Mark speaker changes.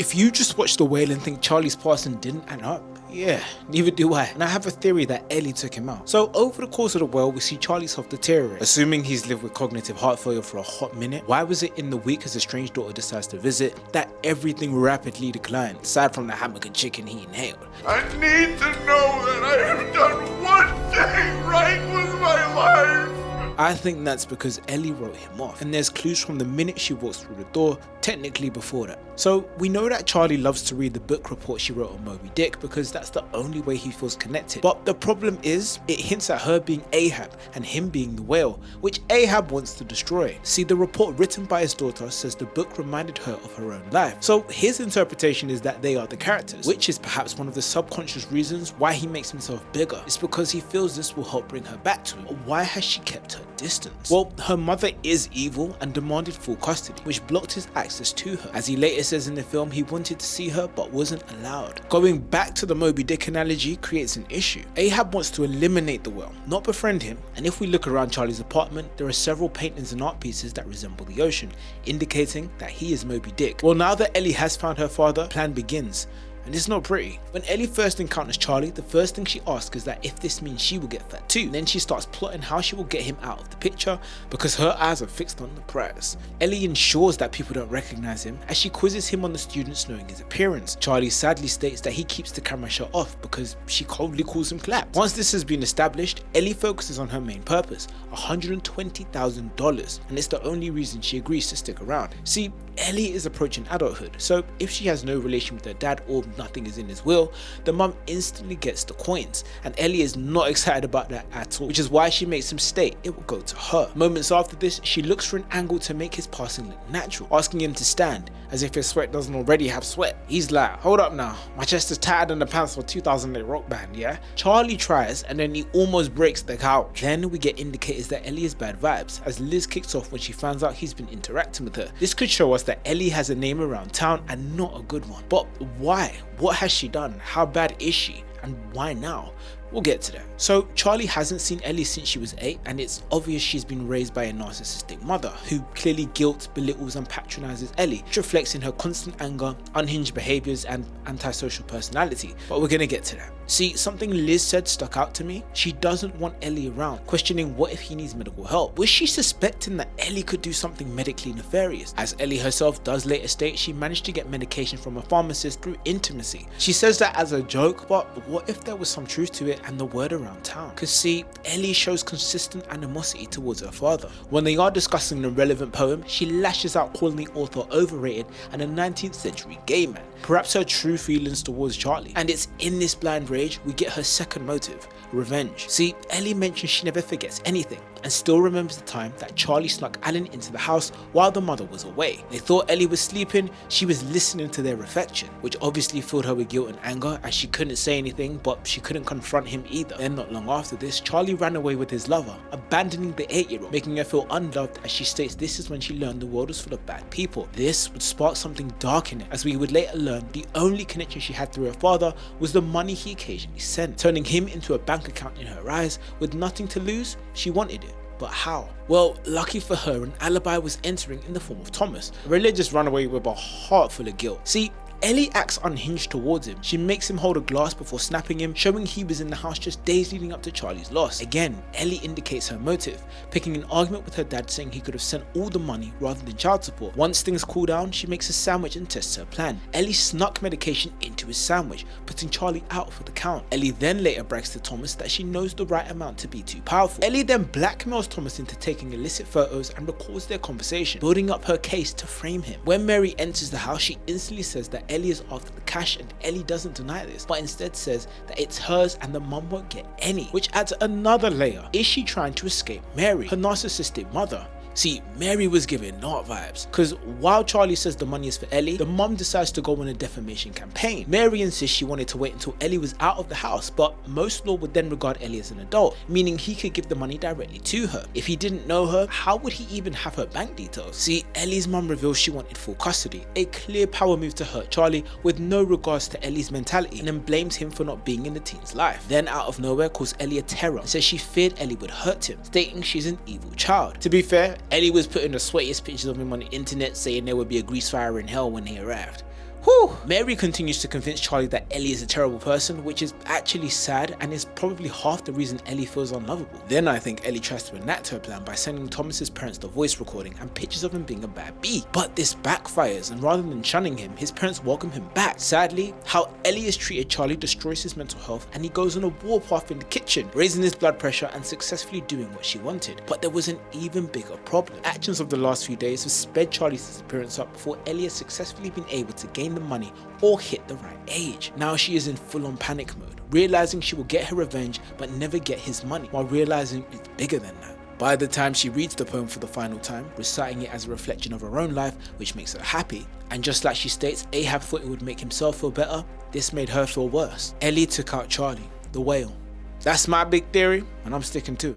Speaker 1: If you just watch The Whale and think Charlie's passing didn't add up, yeah, neither do I. And I have a theory that Ellie took him out. So over the course of The Whale, we see Charlie's health deteriorate. Assuming he's lived with cognitive heart failure for a hot minute, why was it in the week as a strange daughter decides to visit that everything rapidly declined, aside from the hammock and chicken he inhaled?
Speaker 2: I need to know that I have done one thing right with my life.
Speaker 1: I think that's because Ellie wrote him off, and there's clues from the minute she walks through the door, technically before that. So we know that Charlie loves to read the book report she wrote on Moby Dick because that's the only way he feels connected. But the problem is, it hints at her being Ahab and him being the whale, which Ahab wants to destroy. See, the report written by his daughter says the book reminded her of her own life. So his interpretation is that they are the characters, which is perhaps one of the subconscious reasons why he makes himself bigger. It's because he feels this will help bring her back to him. But why has she kept her distance? Well, her mother is evil and demanded full custody, which blocked his access to her. As he later says in the film, he wanted to see her but wasn't allowed. Going back to the Moby Dick analogy creates an issue. Ahab wants to eliminate the whale, not befriend him, and if we look around Charlie's apartment, there are several paintings and art pieces that resemble the ocean, indicating that he is Moby Dick. Well, now that Ellie has found her father, plan begins. And it's not pretty. When Ellie first encounters Charlie, the first thing she asks is that if this means she will get fat too. And then she starts plotting how she will get him out of the picture because her eyes are fixed on the prize. Ellie ensures that people don't recognize him as she quizzes him on the students knowing his appearance. Charlie sadly states that he keeps the camera shut off because she coldly calls him clapped. Once this has been established, Ellie focuses on her main purpose, $120,000, and it's the only reason she agrees to stick around. See, Ellie is approaching adulthood, so if she has no relation with her dad or nothing is in his will, the mum instantly gets the coins, and Ellie is not excited about that at all, which is why she makes him state it will go to her. Moments after this, she looks for an angle to make his passing look natural, asking him to stand, as if his sweat doesn't already have sweat. He's like, hold up now, my chest is tighter than the pants for 2008 rock band, yeah? Charlie tries, and then he almost breaks the couch. Then we get indicators that Ellie is bad vibes, as Liz kicks off when she finds out he's been interacting with her. This could show us that Ellie has a name around town and not a good one. But why? What has she done? How bad is she? And why now? We'll get to that. So Charlie hasn't seen Ellie since she was 8, and it's obvious she's been raised by a narcissistic mother who clearly guilt, belittles and patronizes Ellie, which reflects in her constant anger, unhinged behaviors and antisocial personality. But we're gonna get to that. See, something Liz said stuck out to me. She doesn't want Ellie around, questioning what if he needs medical help. Was she suspecting that Ellie could do something medically nefarious? As Ellie herself does later state, she managed to get medication from a pharmacist through intimacy. She says that as a joke, but what if there was some truth to it and the word around town? Cause see, Ellie shows consistent animosity towards her father. When they are discussing the relevant poem, she lashes out, calling the author overrated and a 19th century gay man. Perhaps her true feelings towards Charlie. And it's in this blind rage we get her second motive, revenge. See, Ellie mentions she never forgets anything and still remembers the time that Charlie snuck Alan into the house while the mother was away. They thought Ellie was sleeping, she was listening to their affection, which obviously filled her with guilt and anger as she couldn't say anything, but she couldn't confront him either. Then not long after this, Charlie ran away with his lover, abandoning the 8-year-old, making her feel unloved as she states this is when she learned the world was full of bad people. This would spark something dark in it, as we would later learn the only connection she had through her father was the money he occasionally sent, turning him into a bank account in her eyes. With nothing to lose, she wanted it. But how? Well, lucky for her, an alibi was entering in the form of Thomas, a religious runaway with a heart full of guilt. See, Ellie acts unhinged towards him. She makes him hold a glass before snapping him, showing he was in the house just days leading up to Charlie's loss. Again, Ellie indicates her motive, picking an argument with her dad saying he could have sent all the money rather than child support. Once things cool down, she makes a sandwich and tests her plan. Ellie snuck medication into his sandwich, putting Charlie out for the count. Ellie then later brags to Thomas that she knows the right amount to be too powerful. Ellie then blackmails Thomas into taking illicit photos and records their conversation, building up her case to frame him. When Mary enters the house, she instantly says that Ellie is after the cash, and Ellie doesn't deny this, but instead says that it's hers and the mum won't get any, which adds another layer. Is she trying to escape Mary, her narcissistic mother? See, Mary was giving not vibes, because while Charlie says the money is for Ellie, the mum decides to go on a defamation campaign. Mary insists she wanted to wait until Ellie was out of the house, but most law would then regard Ellie as an adult, meaning he could give the money directly to her. If he didn't know her, how would he even have her bank details? See, Ellie's mum reveals she wanted full custody, a clear power move to hurt Charlie with no regards to Ellie's mentality, and then blames him for not being in the teen's life. Then out of nowhere calls Ellie a terror and says she feared Ellie would hurt him, stating she's an evil child. To be fair, Ellie was putting the sweatiest pictures of him on the internet, saying there would be a grease fire in hell when he arrived. Whew. Mary continues to convince Charlie that Ellie is a terrible person, which is actually sad and is probably half the reason Ellie feels unlovable. Then I think Ellie tries to enact her plan by sending Thomas's parents the voice recording and pictures of him being a bad bee. But this backfires, and rather than shunning him, his parents welcome him back. Sadly, how Ellie is treated Charlie destroys his mental health, and he goes on a warpath in the kitchen, raising his blood pressure and successfully doing what she wanted. But there was an even bigger problem. Actions of the last few days have sped Charlie's disappearance up before Ellie has successfully been able to gain the money or hit the right age. Now she is in full-on panic mode, realizing she will get her revenge but never get his money, while realizing it's bigger than that. By the time she reads the poem for the final time, reciting it as a reflection of her own life, which makes her happy, and just like she states, Ahab thought it would make himself feel better, this made her feel worse. Ellie took out Charlie, the whale. That's my big theory, and I'm sticking to it.